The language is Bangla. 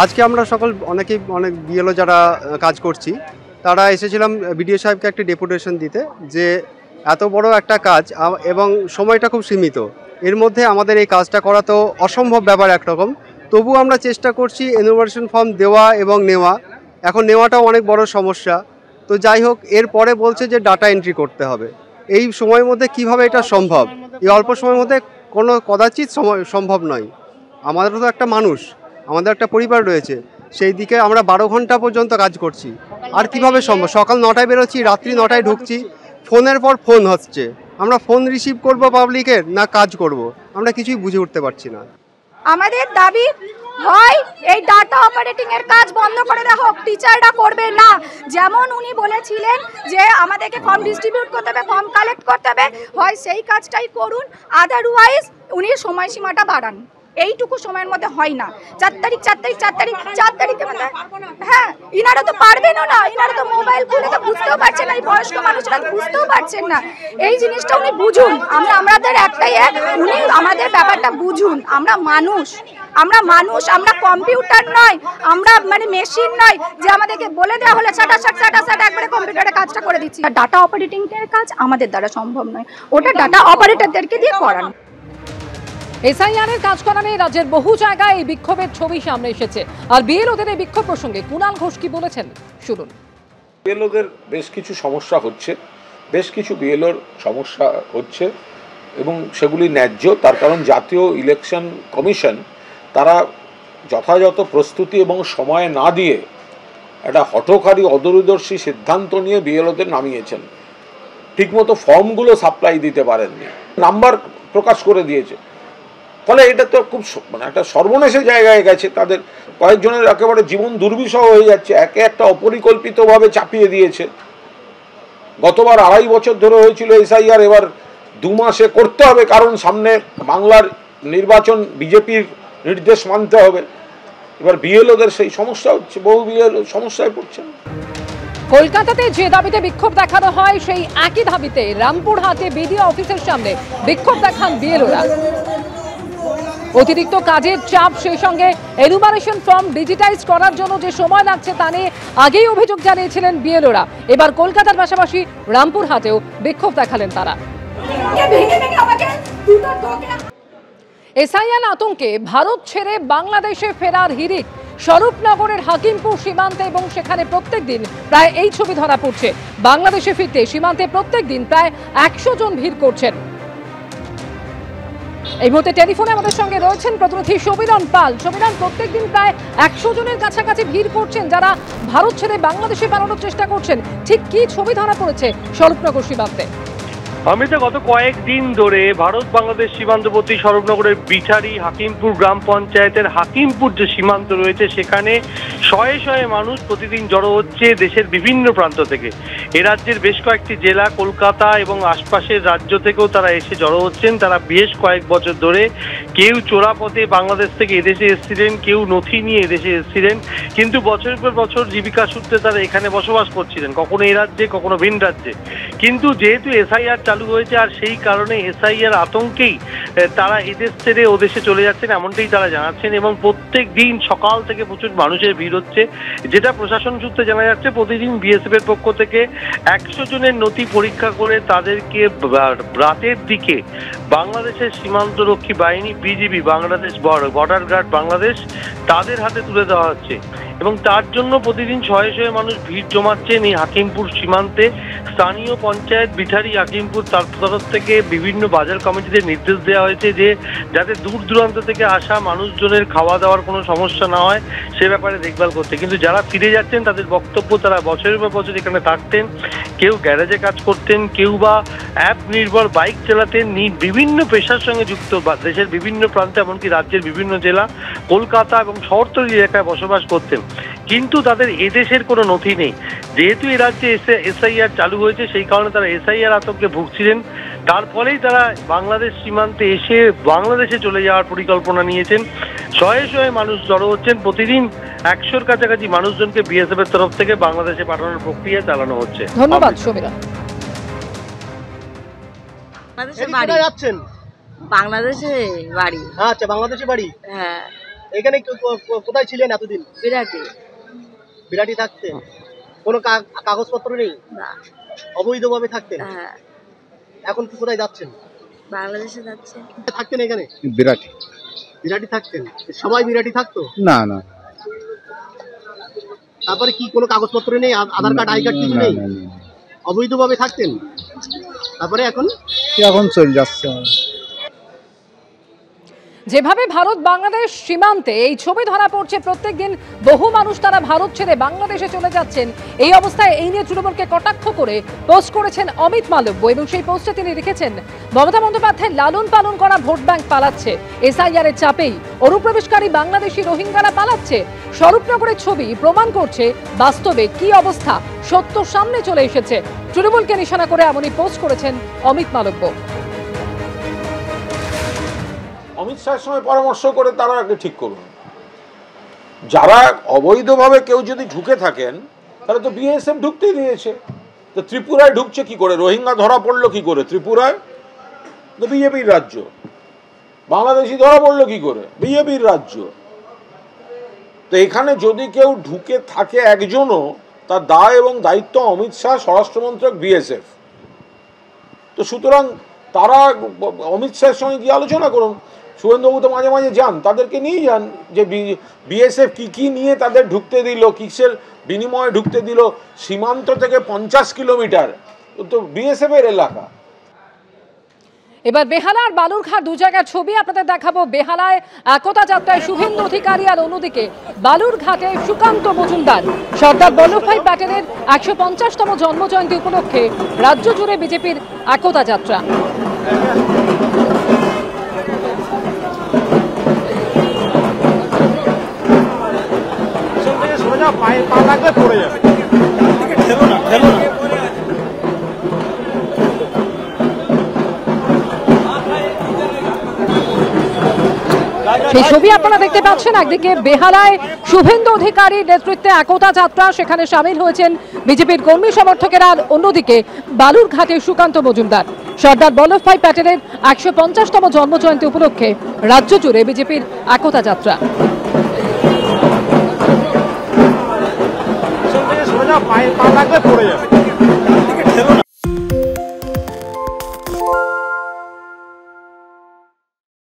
আজকে আমরা অনেক বিএলও যারা কাজ করছি তারা এসেছিলাম বিডিও সাহেবকে একটা ডেপুটেশন দিতে যে এত বড় একটা কাজ এবং সময়টা খুব সীমিত, এর মধ্যে আমাদের এই কাজটা করা তো অসম্ভব ব্যাপার একরকম। তবু আমরা চেষ্টা করছি এনুমারেশন ফর্ম দেওয়া এবং নেওয়া। এখন নেওয়াটাও অনেক বড় সমস্যা। তো যাই হোক, এরপরে বলছে যে ডাটা এন্ট্রি করতে হবে। এই সময়ের মধ্যে কিভাবে এটা সম্ভব? এই অল্প সময়ের মধ্যে কোনো কদাচিৎ সম্ভব নয়। আমাদেরও তো একটা মানুষ, আমাদের একটা পরিবার রয়েছে, সেই দিকে আমরা 12 ঘন্টা পর্যন্ত কাজ করছি। আর কিভাবে সম্ভব? সকাল 9টায় বেরোচ্ছি, রাত্রি 9টায় ঢুকছি, ফোনের পর ফোন হচ্ছে। আমরা ফোন রিসিভ করব পাবলিকের না কাজ করব, আমরা কিছুই বুঝে উঠতে পারছি না। আমাদের দাবি হয় এই ডাটা অপারেটিং এর কাজ বন্ধ করে দেওয়া হোক, টিচাররা করবে না। যেমন উনি বলেছিলেন যে আমাদেরকে ফর্ম ডিস্ট্রিবিউট করতে হবে, ফর্ম কালেক্ট করতে হবে, হয় সেই কাজটাই করুন, আদারওয়াইজ উনি সময়সীমাটা বাড়ান। এইটুকু সময়ের মধ্যে হয় না। 4 তারিখের মধ্যে, হ্যাঁ, ইনারা তো পারবেনও না, ইনারা তো মোবাইল খুলে তো বুঝতেও পারছেন না, এই বয়স্ক মানুষরা বুঝতেও পারছেন না। এই জিনিসটা উনি বুঝুন। আমাদের একটাই উনি আমাদের ব্যাপারটা বুঝুন। আমরা মানুষ, আমরা কম্পিউটার নয়, আমরা মেশিন নয় যে আমাদেরকে বলে দেওয়া হলে সাটা একবারে কম্পিউটারে কাজটা করে দিচ্ছি। ডাটা অপারেটিং এর কাজ আমাদের দ্বারা সম্ভব নয়, ওটা ডাটা অপারেটরদেরকে দিয়ে করান। এসআইআরের কাজ করানো রাজ্যের বহু জায়গায় এই বিক্ষোভের ছবি সামনে এসেছে। আর বিএলওদের এই বিক্ষোভ প্রসঙ্গে কুণাল ঘোষ কি বলেছেন শুনুন। বিএলওদের বেশ কিছু সমস্যা হচ্ছে, বেশ কিছু বিএলওর সমস্যা হচ্ছে এবং সেগুলি ন্যায্য। তার কারণ জাতীয় ইলেকশন কমিশন তারা যথাযথ প্রস্তুতি এবং সময় না দিয়ে একটা হঠকারী অদূরদর্শী সিদ্ধান্ত নিয়ে বিএলওদের নামিয়েছেন। ঠিকমতো ফর্মগুলো সাপ্লাই দিতে পারেননি, নাম্বার প্রকাশ করে দিয়েছে। ফলে এটা তো খুব একটা সর্বনাশের জায়গায় গেছে। তাদের কয়েকজনের একেবারে জীবন দুর্বিষহ হয়ে যাচ্ছে, একে একটা অপরিকল্পিতভাবে চাপিয়ে দিয়েছে। গতবার 2.5 বছর ধরে হয়েছিল এসআইআর, এবার 2 মাসে করতে হবে, কারণ সামনে বাংলার নির্বাচন, বিজেপির নির্দেশ মানতে হবে। এবার বিএলওদের সেই সমস্যা হচ্ছে, বহু বিএলও সমস্যায় পড়ছে। কলকাতাতে যে দাবিতে বিক্ষোভ দেখানো হয় সেই একই দাবিতে রামপুরহাটে বিডিও অফিসের সামনে বিক্ষোভ দেখান বিএলওরা। অতিরিক্ত কাজের চাপ, সেই সঙ্গে এনুমারেশন ফর্ম ডিজিটাইজ করার জন্য যে সময় লাগছে তা নিয়ে আগেই অভিযোগ জানিয়েছিলেন বিএলওরা। এবার কলকাতার পাশাপাশি রামপুরহাটেও বিক্ষোভ দেখালেন তারা। এসআইআর আতঙ্কে ভারত ছেড়ে বাংলাদেশে ফেরার হিড়িক স্বরূপনগরের হাকিমপুর সীমান্তে, এবং সেখানে প্রত্যেক দিন প্রায় এই ছবি ধরা পড়ছে। বাংলাদেশে ফিরতে সীমান্তে প্রত্যেক দিন প্রায় 100 জন ভিড় করছেন। এই মুহূর্তে টেলিফোনে আমাদের সঙ্গে রয়েছেন প্রতিনিধি সমীরণ পাল। সমীরণ, প্রত্যেক দিন প্রায় 100 জনের কাছাকাছি ভিড় করছেন যারা ভারত ছেড়ে বাংলাদেশে পালানোর চেষ্টা করছেন। ঠিক কি ছবি ধরা পড়েছে স্বরূপনগর সীমান্তে? আমি তো গত কয়েকদিন ধরে ভারত বাংলাদেশ সীমান্তবর্তী স্বরূপনগরের বিঠারি হাকিমপুর গ্রাম পঞ্চায়েতের হাকিমপুর যে সীমান্ত রয়েছে সেখানে শয়ে শয়ে মানুষ প্রতিদিন জড়ো হচ্ছে দেশের বিভিন্ন প্রান্ত থেকে। এ রাজ্যের বেশ কয়েকটি জেলা, কলকাতা এবং আশপাশের রাজ্য থেকেও তারা এসে জড়ো হচ্ছেন। তারা বেশ কয়েক বছর ধরে কেউ চোরাপথে বাংলাদেশ থেকে এদেশে এসেছিলেন, কেউ নথি নিয়ে এদেশে এসেছিলেন, কিন্তু বছরের পর বছর জীবিকা সূত্রে তারা এখানে বসবাস করছিলেন, কখনো এই রাজ্যে কখনো ভিন রাজ্যে। কিন্তু যেহেতু এসআইআর চালু হয়েছে আর সেই কারণে এসআইআর আতঙ্কেই তারা এদেশ ছেড়ে ওদেশে চলে যাচ্ছেন, এমনটাই তারা জানাচ্ছেন। এবং প্রত্যেক দিন সকাল থেকে প্রচুর মানুষের ভিড় হচ্ছে। যেটা প্রশাসন সূত্রে জানা যাচ্ছে, প্রতিদিন বিএসএফ এর পক্ষ থেকে 100 জনের নথি পরীক্ষা করে তাদেরকে রাতের দিকে বাংলাদেশের সীমান্তরক্ষী বাহিনী, BGB, Bangladesh border guard Bangladesh, তাদের হাতে তুলে দেওয়া হচ্ছে। এবং তার জন্য প্রতিদিন শয়ে শয়ে মানুষ ভিড় জমাচ্ছেন এই হাকিমপুর সীমান্তে। স্থানীয় পঞ্চায়েত বিঠারি হাকিমপুর তার তরফ থেকে বিভিন্ন বাজার কমিটিদের নির্দেশ দেওয়া হয়েছে যে যাতে দূর দূরান্ত থেকে আসা মানুষজনের খাওয়া দাওয়ার কোনো সমস্যা না হয় সে ব্যাপারে দেখভাল করতে। কিন্তু যারা ফিরে যাচ্ছেন তাদের বক্তব্য, তারা বছরের পর বছর এখানে থাকতেন, কেউ গ্যারেজে কাজ করতেন, কেউ বা অ্যাপ নির্ভর বাইক চালাতেন, বিভিন্ন পেশার সঙ্গে যুক্ত দেশের বিভিন্ন প্রান্তে, এমনকি রাজ্যের বিভিন্ন জেলা, কলকাতা এবং শহরতলি এলাকায় বসবাস করতেন। কিন্তু তাদের এদেশের কোনো নথি নেই। যেহেতু এ রাজ্যে এসআইআর চালু হয়েছে সেই কারণে তারা এসআইআর আতঙ্কে ভুগছিলেন। তার ফলেই তারা বাংলাদেশ সীমান্তে এসে বাংলাদেশে চলে যাওয়ার পরিকল্পনা নিয়েছেন। শয়ে শয়ে মানুষ জড়ো হচ্ছেন। প্রতিদিন 100-র কাছাকাছি মানুষজনকে বিএসএফ এর তরফ থেকে বাংলাদেশে পাঠানোর প্রক্রিয়া চালানো হচ্ছে। ধন্যবাদ সমীরা। বাংলাদেশে বাড়ি। যাচ্ছেন? বাংলাদেশে বাড়ি। আচ্ছা, বাংলাদেশে বাড়ি। হ্যাঁ। এখানে কোথায় ছিলেন এতদিন? বিরাটি থাকতেন, কোনো কাগজপত্র নেই? না। অবৈধভাবে থাকতেন? হ্যাঁ। এখন কি কোথায় যাচ্ছেন? বাংলাদেশে যাচ্ছে। থাকতেন এখানে? বিরাটি থাকতেন, সবাই বিরাটি থাকতো? না না। তারপরে কি কোনো কাগজপত্র নেই, আধার কার্ড আই কার্ড কিছু নেই, অবৈধভাবে থাকতেন? তারপরে এখন চলে যাচ্ছে। যেভাবে ভারত বাংলাদেশ সীমান্তে এই ছবি ধরা পড়ছে, প্রত্যেকদিন বহু মানুষ তারা ভারত ছেড়ে বাংলাদেশে চলে যাচ্ছেন। এই অবস্থায় এই নিয়ে তৃণমূলকে কটাক্ষ করে পোস্ট করেছেন অমিত মালব্য এবং সেই পোস্টে তিনি লিখেছেন, মমতা বন্দ্যোপাধ্যায় লালন পালন করা ভোট ব্যাংক পালাচ্ছে, এসআইআর এর চাপেই অনুপ্রবেশকারী বাংলাদেশি রোহিঙ্গারা পালাচ্ছে। স্বরূপনগরের ছবি প্রমাণ করছে বাস্তবে কি অবস্থা সত্য সামনে চলে এসেছে। তৃণমূলকে নিশানা করে এমনই পোস্ট করেছেন অমিত মালব্য। অমিত শাহের সঙ্গে পরামর্শ করে তারা আগে ঠিক করুন। যারা অবৈধভাবে কেউ যদি ঢুকে থাকেন তাহলে তো বিএসএফ ঢুকতেই দিয়েছে। তো ত্রিপুরায় ঢুকছে কি করে? রোহিঙ্গা ধরা পড়লো কি করে ত্রিপুরায়? তো বিজেপির রাজ্য। বাংলাদেশি ধরা পড়লো কি করে? বিজেপির রাজ্য। তো এখানে যদি কেউ ঢুকে থাকে একজনও, তার দায় এবং দায়িত্ব অমিত শাহ, স্বরাষ্ট্রমন্ত্রক, বিএসএফ। তো সুতরাং তারা অমিত শাহের সঙ্গে গিয়ে আলোচনা করুন। শুভেন্দুবাবু তো মাঝে মাঝে যান, তাদেরকে নিয়ে যান যে বিএসএফ কি নিয়ে তাদের ঢুকতে দিল, কিসের বিনিময়ে ঢুকতে দিল। সীমান্ত থেকে 50 কিলোমিটার তো বিএসএফ এর এলাকা। এবার বেহালা আর বালুরঘাট দু জায়গার ছবি আপনাদের দেখাবো। বেহালায় একতা যাত্রায় শুভেন্দু অধিকারী আর অন্যদিকে বালুরঘাটে সুকান্ত মজুমদার। সর্দার বল্লভভাই প্যাটেলের 150তম জন্মজয়ন্তী উপলক্ষে রাজ্য জুড়ে বিজেপির একতা যাত্রা। সেই ছবি আপনারা দেখতে পাচ্ছেন। একদিকে বেহালায় শুভেন্দু অধিকারীর নেতৃত্বে একতা যাত্রা, সেখানে সামিল হয়েছেন বিজেপির কর্মী সমর্থকেরা। আর অন্যদিকে বালুরঘাটে সুকান্ত মজুমদার। সর্দার বল্লভভাই প্যাটেলের 150তম জন্মজয়ন্তী উপলক্ষে রাজ্য জুড়ে বিজেপির একতা যাত্রা। পা লাগবে পড়ে যাবে।